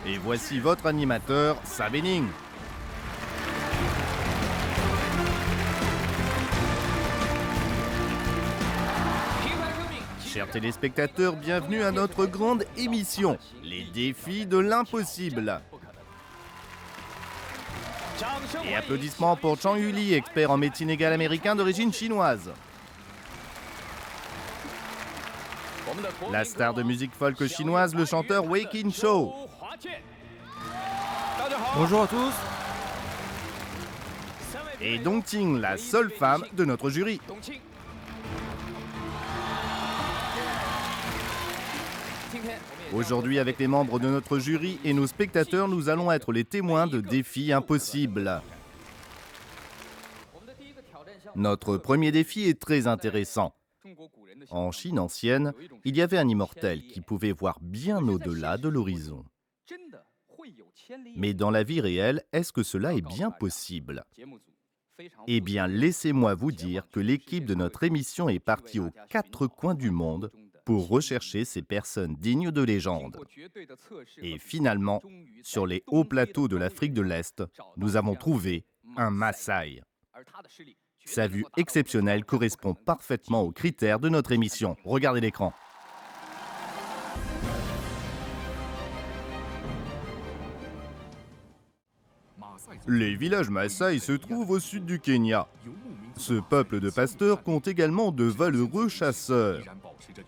Et voici votre animateur, Sabening. Chers téléspectateurs, bienvenue à notre grande émission, les défis de l'impossible. Et applaudissements pour Chang Yuli, expert en médecine égale américain d'origine chinoise. La star de musique folk chinoise, le chanteur Wei Qin-shou. Bonjour à tous. Et Dong Ting, la seule femme de notre jury. Aujourd'hui, avec les membres de notre jury et nos spectateurs, nous allons être les témoins de défis impossibles. Notre premier défi est très intéressant. En Chine ancienne, il y avait un immortel qui pouvait voir bien au-delà de l'horizon. Mais dans la vie réelle, est-ce que cela est bien possible ? Eh bien, laissez-moi vous dire que l'équipe de notre émission est partie aux 4 coins du monde pour rechercher ces personnes dignes de légende. Et finalement, sur les hauts plateaux de l'Afrique de l'Est, nous avons trouvé un Maasai. Sa vue exceptionnelle correspond parfaitement aux critères de notre émission. Regardez l'écran. Les villages Maasai se trouvent au sud du Kenya. Ce peuple de pasteurs compte également de valeureux chasseurs.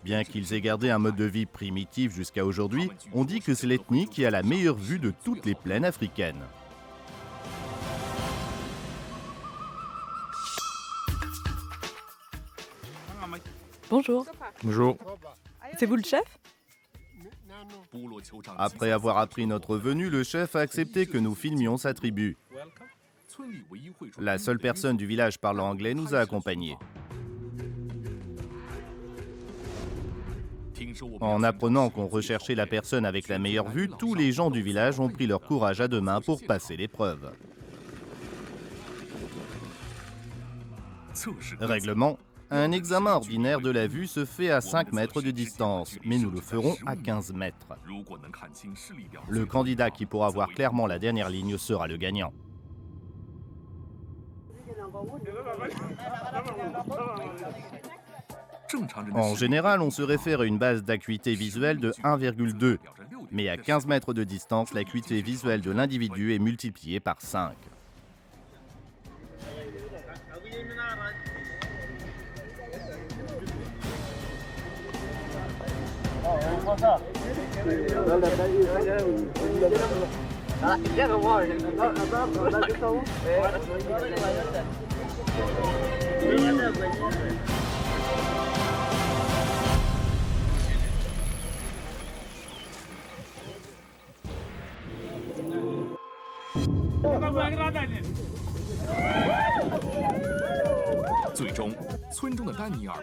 Bien qu'ils aient gardé un mode de vie primitif jusqu'à aujourd'hui, on dit que c'est l'ethnie qui a la meilleure vue de toutes les plaines africaines. Bonjour, Bonjour. c'est vous le chef ? Après avoir appris notre venue, le chef a accepté que nous filmions sa tribu. La seule personne du village parlant anglais nous a accompagnés. En apprenant qu'on recherchait la personne avec la meilleure vue, tous les gens du village ont pris leur courage à deux mains pour passer l'épreuve. Règlement: un examen ordinaire de la vue se fait à 5 mètres de distance, mais nous le ferons à 15 mètres. Le candidat qui pourra voir clairement la dernière ligne sera le gagnant. En général, on se réfère à une base d'acuité visuelle de 1,2. Mais à 15 mètres de distance, l'acuité visuelle de l'individu est multipliée par 5.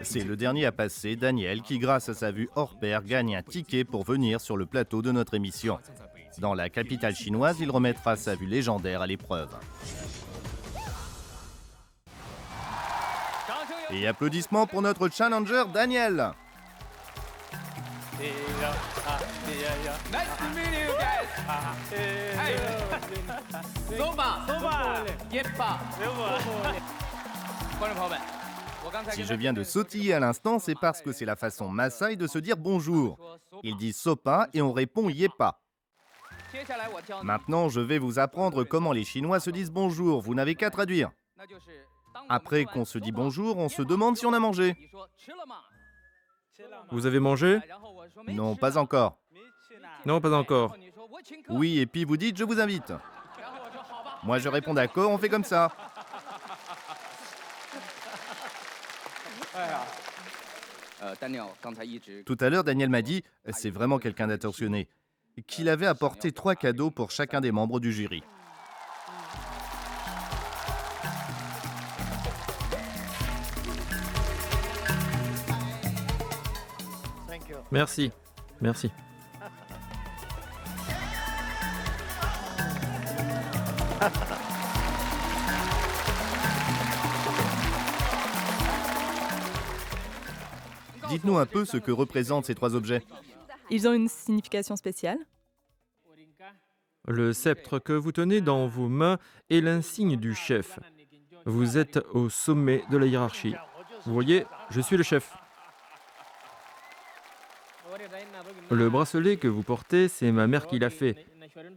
C'est le dernier à passer, Daniel, qui grâce à sa vue hors pair gagne un ticket pour venir sur le plateau de notre émission. Dans la capitale chinoise, il remettra sa vue légendaire à l'épreuve. Et applaudissements pour notre challenger Daniel. Si je viens de sautiller à l'instant, c'est parce que c'est la façon Maasai de se dire bonjour. Ils disent sopa et on répond yepa. Maintenant, je vais vous apprendre comment les Chinois se disent bonjour. Vous n'avez qu'à traduire. Après qu'on se dit bonjour, on se demande si on a mangé. Vous avez mangé ? Non, pas encore. Non, pas encore. Oui, et puis vous dites je vous invite. Moi je réponds d'accord, on fait comme ça. Tout à l'heure, Daniel m'a dit, c'est vraiment quelqu'un d'attentionné, qu'il avait apporté 3 cadeaux pour chacun des membres du jury. Merci. Merci. Dites-nous un peu ce que représentent ces 3 objets. Ils ont une signification spéciale. Le sceptre que vous tenez dans vos mains est l'insigne du chef. Vous êtes au sommet de la hiérarchie. Vous voyez, je suis le chef. Le bracelet que vous portez, c'est ma mère qui l'a fait.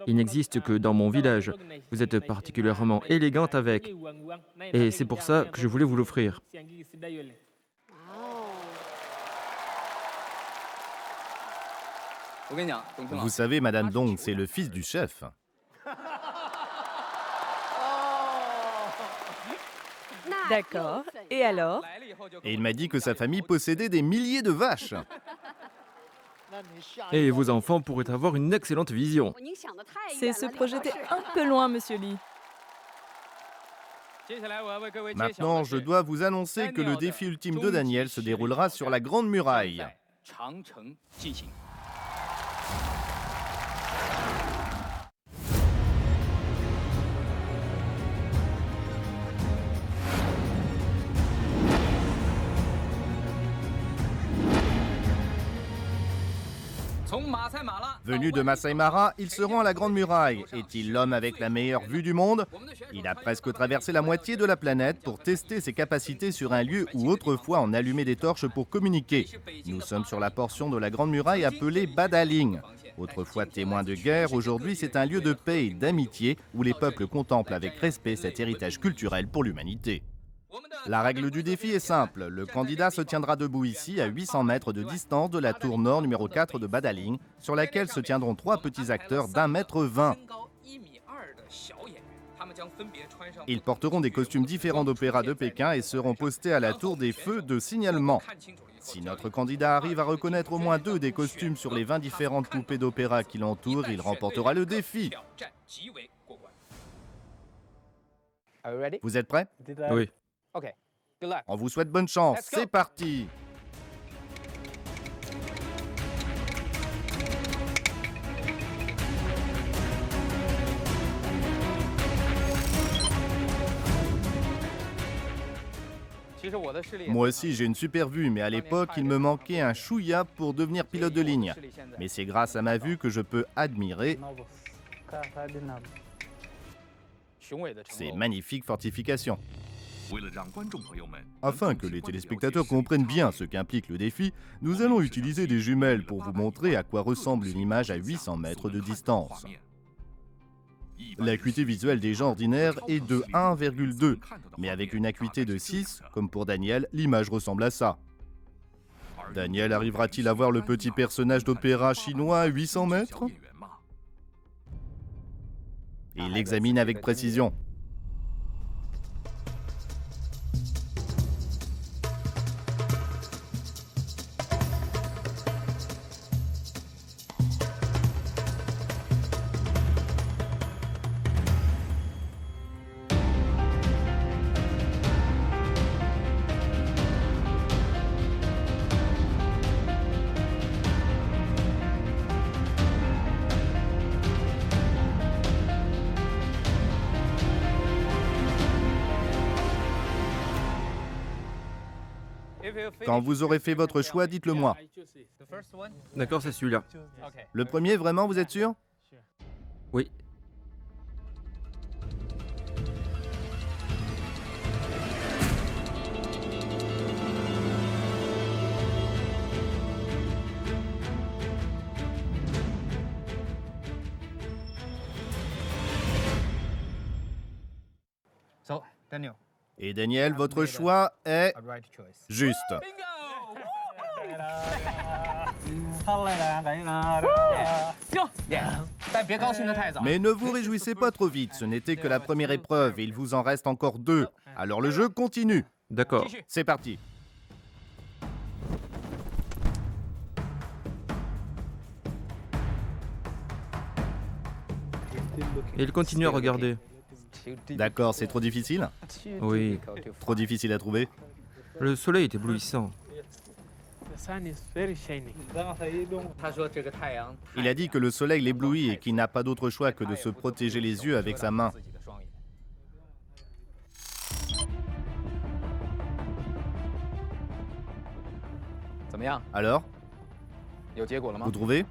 Il n'existe que dans mon village. Vous êtes particulièrement élégante avec. Et c'est pour ça que je voulais vous l'offrir. Vous savez, Madame Dong, c'est le fils du chef. D'accord. Et alors? Et il m'a dit que sa famille possédait des milliers de vaches. Et vos enfants pourraient avoir une excellente vision. C'est se projeter un peu loin, Monsieur Li. Maintenant, je dois vous annoncer que le défi ultime de Daniel se déroulera sur la Grande Muraille. Venu de Masai Mara, il se rend à la Grande Muraille. Est-il l'homme avec la meilleure vue du monde? Il a presque traversé la moitié de la planète pour tester ses capacités sur un lieu où autrefois on allumait des torches pour communiquer. Nous sommes sur la portion de la Grande Muraille appelée Badaling. Autrefois témoin de guerre, aujourd'hui c'est un lieu de paix et d'amitié où les peuples contemplent avec respect cet héritage culturel pour l'humanité. La règle du défi est simple. Le candidat se tiendra debout ici, à 800 mètres de distance de la tour nord numéro 4 de Badaling, sur laquelle se tiendront 3 petits acteurs d'1,20 m. Ils porteront des costumes différents d'opéra de Pékin et seront postés à la tour des feux de signalement. Si notre candidat arrive à reconnaître au moins 2 des costumes sur les 20 différentes poupées d'opéra qui l'entourent, il remportera le défi. Vous êtes prêts? Oui. On vous souhaite bonne chance. C'est parti! Moi aussi, j'ai une super vue, mais à l'époque, il me manquait un chouïa pour devenir pilote de ligne. Mais c'est grâce à ma vue que je peux admirer ces magnifiques fortifications. Afin que les téléspectateurs comprennent bien ce qu'implique le défi, nous allons utiliser des jumelles pour vous montrer à quoi ressemble une image à 800 mètres de distance. L'acuité visuelle des gens ordinaires est de 1,2, mais avec une acuité de 6, comme pour Daniel, l'image ressemble à ça. Daniel arrivera-t-il à voir le petit personnage d'opéra chinois à 800 mètres? Il l'examine avec précision. Quand vous aurez fait votre choix, dites-le moi. D'accord, c'est celui-là. Le premier, vraiment, vous êtes sûr? Oui. Et Daniel, votre choix est juste. Mais ne vous réjouissez pas trop vite, ce n'était que la première épreuve et il vous en reste encore 2. Alors le jeu continue. D'accord. C'est parti. Et il continue à regarder. D'accord, c'est trop difficile? Oui. Trop difficile à trouver? Le soleil est éblouissant. Il a dit que le soleil l'éblouit et qu'il n'a pas d'autre choix que de se protéger les yeux avec sa main. Alors? Vous trouvez?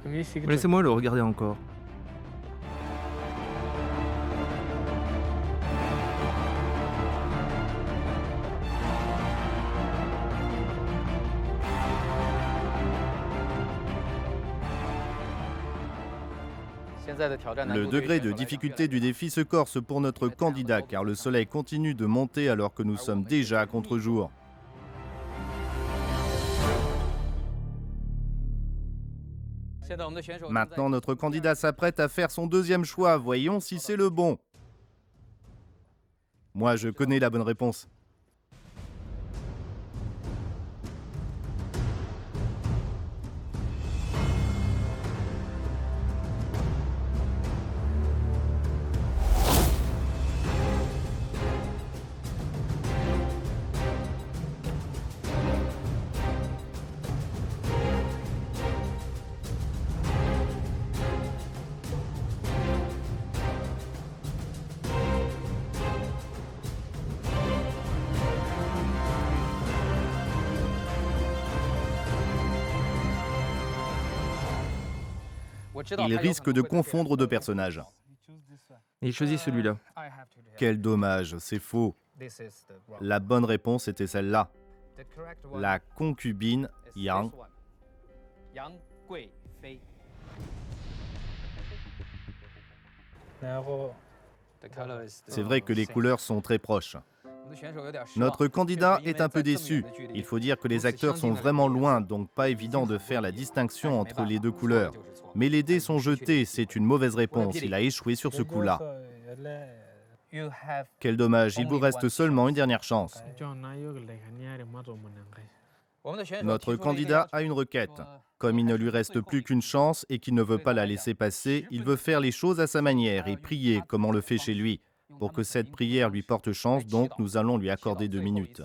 Laissez-moi le regarder encore. Le degré de difficulté du défi se corse pour notre candidat car le soleil continue de monter alors que nous sommes déjà à contre-jour. Maintenant, notre candidat s'apprête à faire son deuxième choix. Voyons si c'est le bon. Moi, je connais la bonne réponse. Il risque de confondre deux personnages. Et choisis celui-là. Quel dommage, c'est faux. La bonne réponse était celle-là. La concubine Yang. C'est vrai que les couleurs sont très proches. Notre candidat est un peu déçu. Il faut dire que les acteurs sont vraiment loin, donc pas évident de faire la distinction entre les deux couleurs. Mais les dés sont jetés, c'est une mauvaise réponse. Il a échoué sur ce coup-là. Quel dommage, il vous reste seulement une dernière chance. Notre candidat a une requête. Comme il ne lui reste plus qu'une chance et qu'il ne veut pas la laisser passer, il veut faire les choses à sa manière et prier comme on le fait chez lui. Pour que cette prière lui porte chance, donc nous allons lui accorder 2 minutes.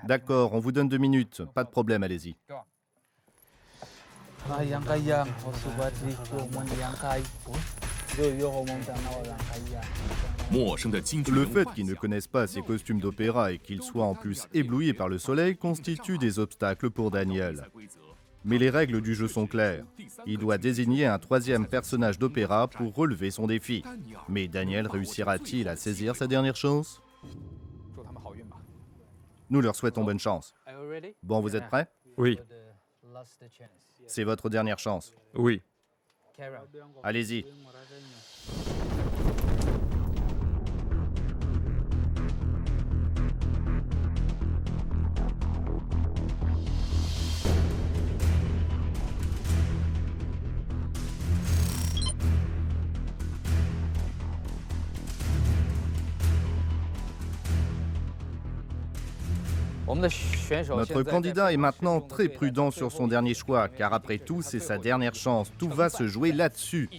D'accord, on vous donne 2 minutes. Pas de problème, allez-y. Le fait qu'ils ne connaissent pas ces costumes d'opéra et qu'ils soient en plus éblouis par le soleil constitue des obstacles pour Daniel. Mais les règles du jeu sont claires. Il doit désigner un troisième personnage d'opéra pour relever son défi. Mais Daniel réussira-t-il à saisir sa dernière chance? Nous leur souhaitons bonne chance. Bon, vous êtes prêts? Oui, C'est votre dernière chance. oui. Allez-y. Notre candidat est maintenant très prudent sur son dernier choix, car après tout, c'est sa dernière chance. Tout va se jouer là-dessus.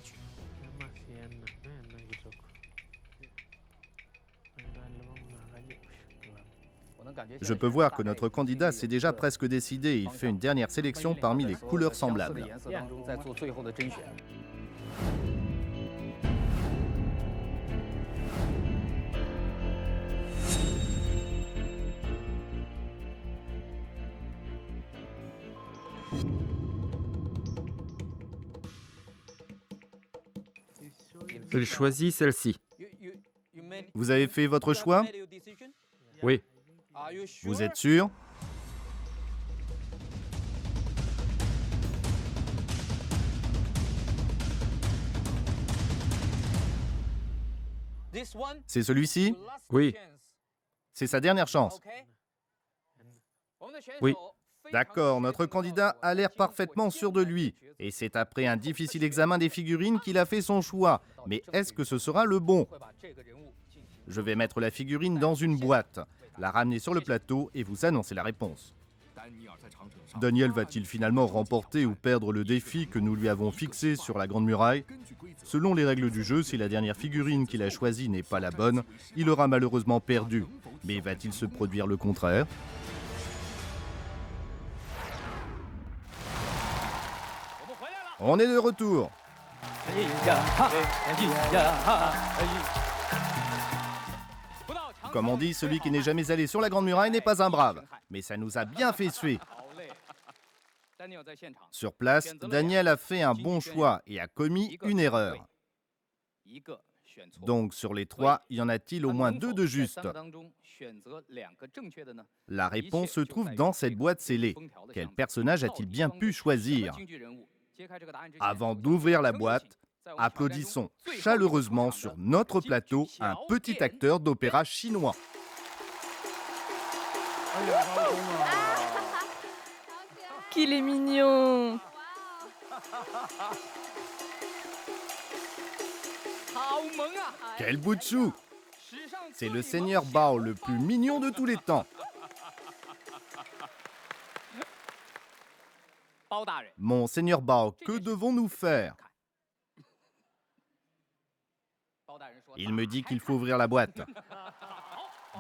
Je peux voir que notre candidat s'est déjà presque décidé. Il fait une dernière sélection parmi les couleurs semblables. Il choisit celle-ci. Vous avez fait votre choix? Oui. Vous êtes sûr? C'est celui-ci? Oui. C'est sa dernière chance. Oui. D'accord, notre candidat a l'air parfaitement sûr de lui. Et c'est après un difficile examen des figurines qu'il a fait son choix. Mais est-ce que ce sera le bon? Je vais mettre la figurine dans une boîte, la ramener sur le plateau et vous annoncer la réponse. Daniel va-t-il finalement remporter ou perdre le défi que nous lui avons fixé sur la Grande Muraille? Selon les règles du jeu, si la dernière figurine qu'il a choisie n'est pas la bonne, il aura malheureusement perdu. Mais va-t-il se produire le contraire? On est de retour. Comme on dit, celui qui n'est jamais allé sur la Grande Muraille n'est pas un brave. Mais ça nous a bien fait suer. Sur place, Daniel a fait un bon choix et a commis une erreur. Donc sur les 3, y en a-t-il au moins 2 de justes? La réponse se trouve dans cette boîte scellée. Quel personnage a-t-il bien pu choisir? Avant d'ouvrir la boîte, applaudissons chaleureusement sur notre plateau un petit acteur d'opéra chinois. Qu'il est mignon! Quel bout de chou! C'est le seigneur Bao le plus mignon de tous les temps. Mon seigneur Bao, que devons-nous faire? Il me dit qu'il faut ouvrir la boîte.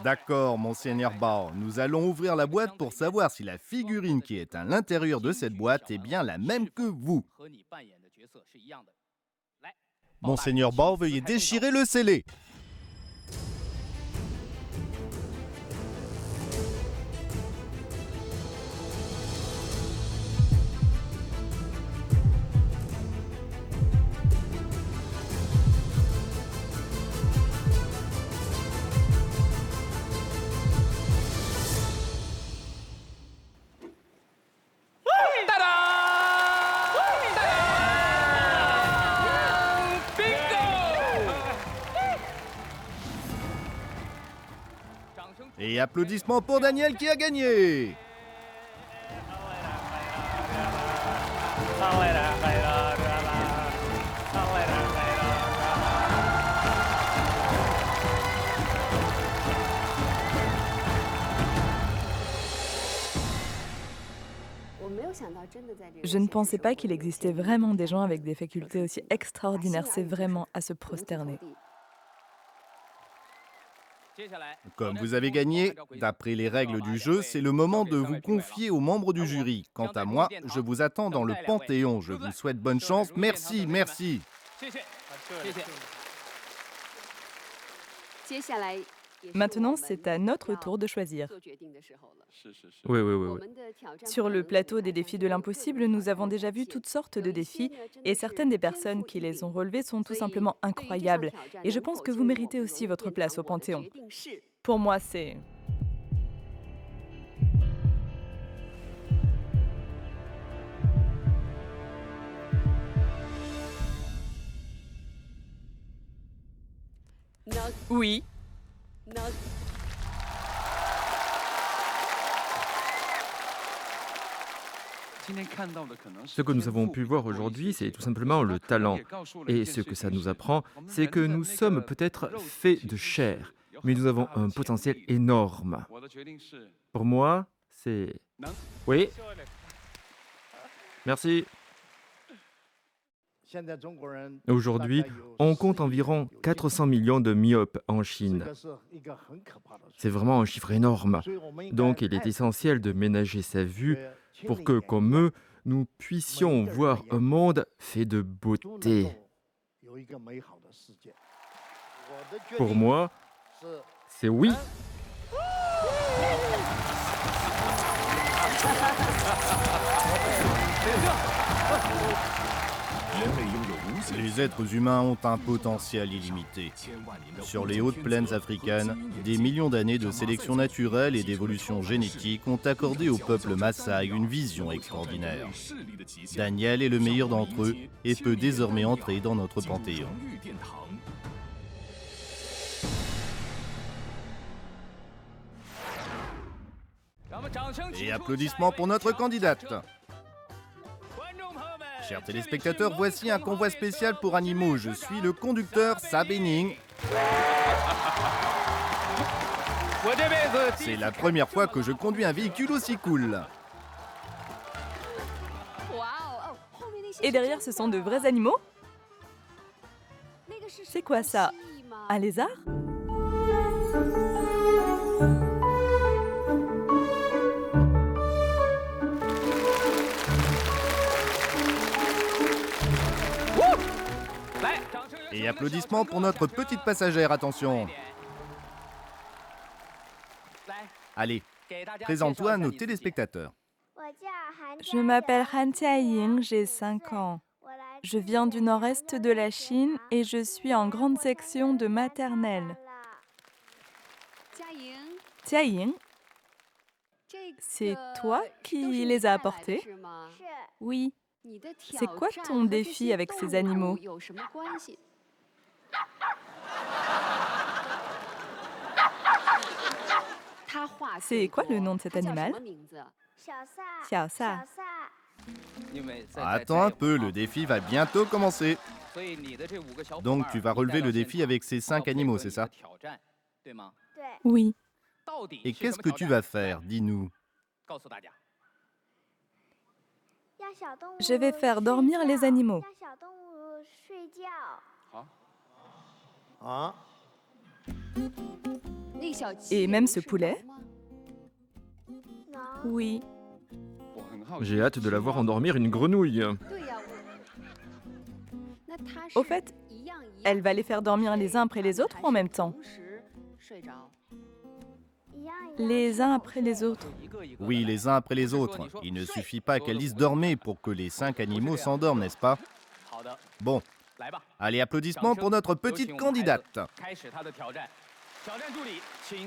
D'accord, mon seigneur Bao, nous allons ouvrir la boîte pour savoir si la figurine qui est à l'intérieur de cette boîte est bien la même que vous. Monseigneur Bao, veuillez déchirer le scellé. Et applaudissements pour Daniel qui a gagné. Je ne pensais pas qu'il existait vraiment des gens avec des facultés aussi extraordinaires. C'est vraiment à se prosterner. Comme vous avez gagné, d'après les règles du jeu, c'est le moment de vous confier aux membres du jury. Quant à moi, je vous attends dans le Panthéon. Je vous souhaite bonne chance. Merci, merci. Maintenant, c'est à notre tour de choisir. Oui, oui, oui, oui. Sur le plateau des défis de l'impossible, nous avons déjà vu toutes sortes de défis et certaines des personnes qui les ont relevés sont tout simplement incroyables. Et je pense que vous méritez aussi votre place au Panthéon. Pour moi, c'est... Oui. Ce que nous avons pu voir aujourd'hui, c'est tout simplement le talent. Et ce que ça nous apprend, c'est que nous sommes peut-être faits de chair, mais nous avons un potentiel énorme. Pour moi, c'est... Oui. Merci. Aujourd'hui, on compte environ 400 millions de myopes en Chine. C'est vraiment un chiffre énorme. Donc, il est essentiel de ménager sa vue pour que, comme eux, nous puissions voir un monde fait de beauté. Pour moi, c'est oui. Les êtres humains ont un potentiel illimité. Sur les hautes plaines africaines, des millions d'années de sélection naturelle et d'évolution génétique ont accordé au peuple Maasai une vision extraordinaire. Daniel est le meilleur d'entre eux et peut désormais entrer dans notre panthéon. Et applaudissements pour notre candidate. Chers téléspectateurs, voici un convoi spécial pour animaux. Je suis le conducteur Sabening. C'est la première fois que je conduis un véhicule aussi cool. Et derrière, ce sont de vrais animaux? C'est quoi ça? Un lézard? Et applaudissements pour notre petite passagère, attention. Allez, présente-toi à nos téléspectateurs. Je m'appelle Han Jiaying, j'ai 5 ans. Je viens du nord-est de la Chine et je suis en grande section de maternelle. Jiaying, c'est toi qui les as apportés? Oui. C'est quoi ton défi avec ces animaux? C'est quoi le nom de cet animal? Xiaosa. Attends un peu, le défi va bientôt commencer. Donc tu vas relever le défi avec ces 5 animaux, c'est ça? Oui. Et qu'est-ce que tu vas faire, dis-nous? Je vais faire dormir les animaux. Et même ce poulet? Oui. J'ai hâte de la voir endormir une grenouille. Au fait, elle va les faire dormir les uns après les autres ou en même temps? Les uns après les autres. Oui, les uns après les autres. Il ne suffit pas qu'elle dise dormez pour que les 5 animaux s'endorment, n'est-ce pas? Bon, allez, applaudissements pour notre petite candidate.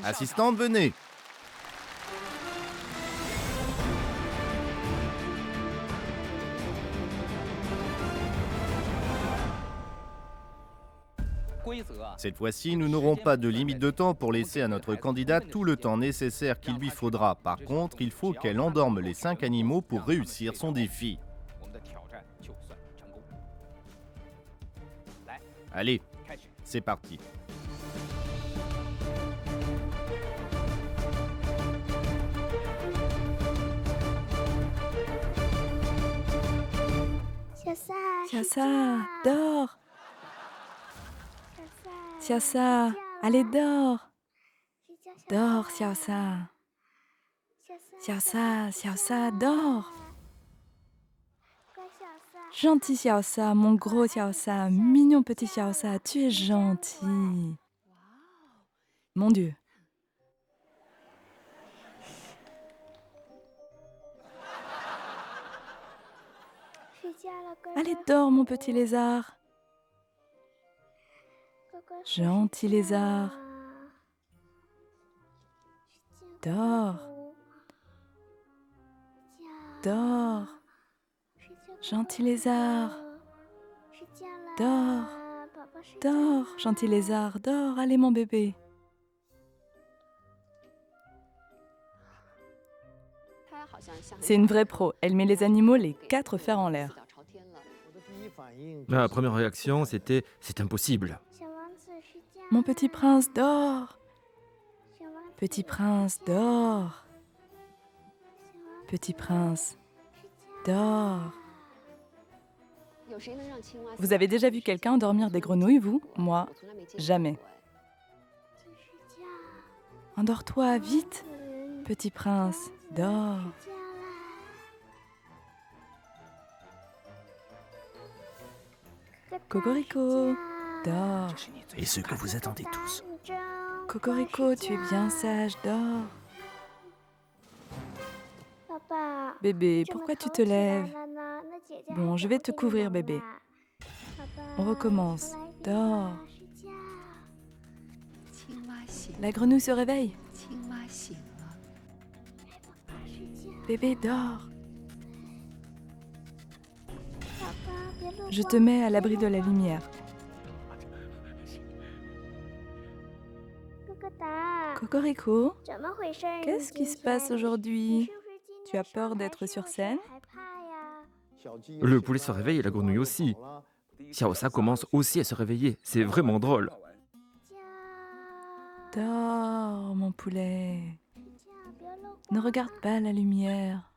Assistante, venez. Cette fois-ci, nous n'aurons pas de limite de temps pour laisser à notre candidate tout le temps nécessaire qu'il lui faudra. Par contre, il faut qu'elle endorme les 5 animaux pour réussir son défi. Allez, c'est parti. Xiaosa, dors. Xiaosa, allez, dors. Dors, Xiaosa. Xiaosa, Xiaosa, dors. Gentil Xiaosa, mon gros Xiaosa, mignon petit Xiaosa, tu es gentil. Mon Dieu. Allez, dors, mon petit lézard. Gentil lézard. Dors. Dors. Gentil lézard. Dors. Dors, gentil lézard, dors. Allez, mon bébé. C'est une vraie pro. Elle met les animaux les 4 fers en l'air. Ma première réaction, c'était « c'est impossible ». Mon petit prince, dors. Petit prince, dors. Petit prince, dors. Vous avez déjà vu quelqu'un endormir des grenouilles, vous? Moi, jamais. Endors-toi, vite. Petit prince, dors. Cocorico, dors. Et ce que vous attendez tous. Cocorico, tu es bien sage, dors. Bébé, pourquoi tu te lèves? Bon, je vais te couvrir, bébé. On recommence. Dors. La grenouille se réveille. Bébé, dors. Je te mets à l'abri de la lumière. Cocorico, qu'est-ce qui se passe aujourd'hui? Tu as peur d'être sur scène? Le poulet se réveille et la grenouille aussi. Xiaosa commence aussi à se réveiller. C'est vraiment drôle. Dors, mon poulet. Ne regarde pas la lumière.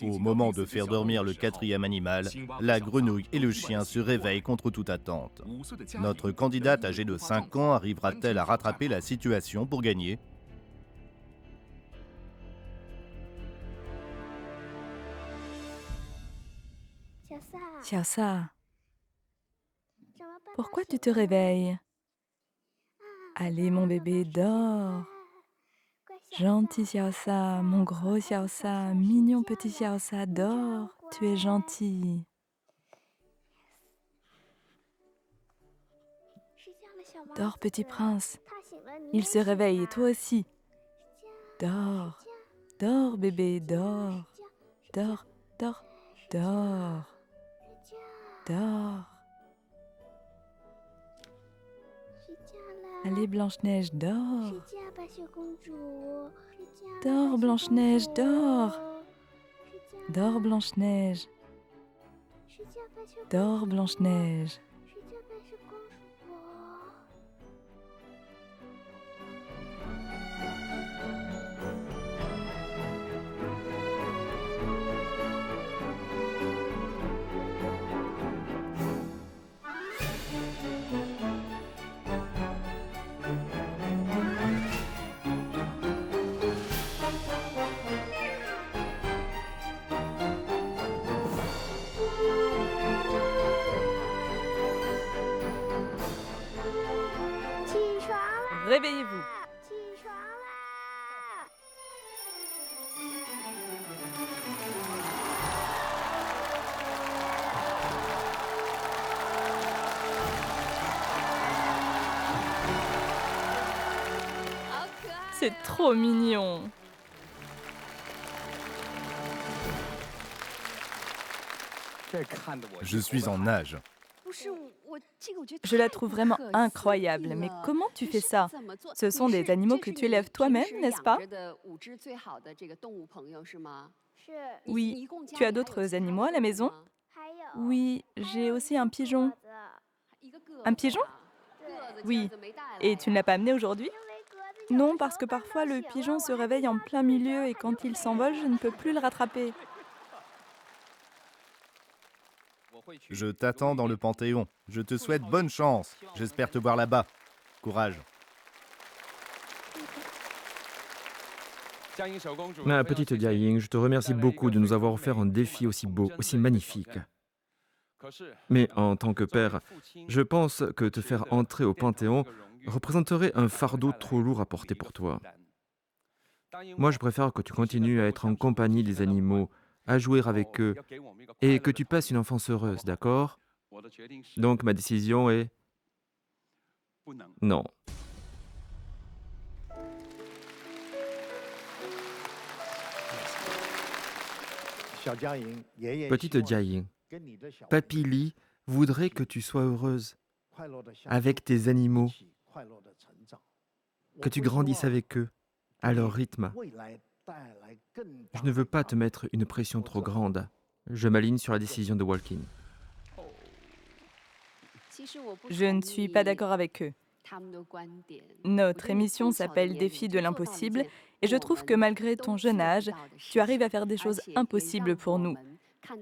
Au moment de faire dormir le 4e animal, la grenouille et le chien se réveillent contre toute attente. Notre candidate âgée de 5 ans arrivera-t-elle à rattraper la situation pour gagner? Xiaosa, pourquoi tu te réveilles? Allez, mon bébé, dors. Gentil Xiaosa, mon gros Xiaosa, mignon petit Xiaosa, dors, tu es gentil. Dors, petit prince. Il se réveille et toi aussi. Dors, dors, bébé, dors. Dors, dors, dors. Dors. Allez, Blanche-Neige, dors. Dors, Blanche-Neige, dors. Dors, Blanche-Neige. Dors, Blanche-Neige. Réveillez-vous. C'est trop mignon. Je suis en nage. Je la trouve vraiment incroyable. Mais comment tu fais ça? Ce sont des animaux que tu élèves toi-même, n'est-ce pas? Oui. Tu as d'autres animaux à la maison? Oui, j'ai aussi un pigeon. Un pigeon? Oui. Et tu ne l'as pas amené aujourd'hui? Non, parce que parfois le pigeon se réveille en plein milieu et quand il s'envole, je ne peux plus le rattraper. Je t'attends dans le Panthéon. Je te souhaite bonne chance. J'espère te voir là-bas. Courage. Ma petite Jiaying, je te remercie beaucoup de nous avoir offert un défi aussi beau, aussi magnifique. Mais en tant que père, je pense que te faire entrer au Panthéon représenterait un fardeau trop lourd à porter pour toi. Moi, je préfère que tu continues à être en compagnie des animaux, à jouer avec eux, et que tu passes une enfance heureuse, d'accord? Donc ma décision est non. Petite Jiaying, Papy Li voudrait que tu sois heureuse avec tes animaux, que tu grandisses avec eux, à leur rythme. Je ne veux pas te mettre une pression trop grande. Je m'aligne sur la décision de Walkin. Je ne suis pas d'accord avec eux. Notre émission s'appelle Défi de l'impossible et je trouve que malgré ton jeune âge, tu arrives à faire des choses impossibles pour nous.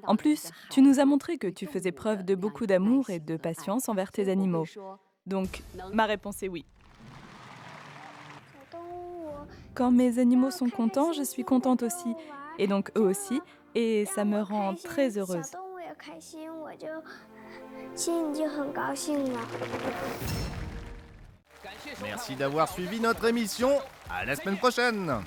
En plus, tu nous as montré que tu faisais preuve de beaucoup d'amour et de patience envers tes animaux. Donc, ma réponse est oui. Quand mes animaux sont contents, je suis contente aussi. Et donc eux aussi. Et ça me rend très heureuse. Merci d'avoir suivi notre émission. À la semaine prochaine.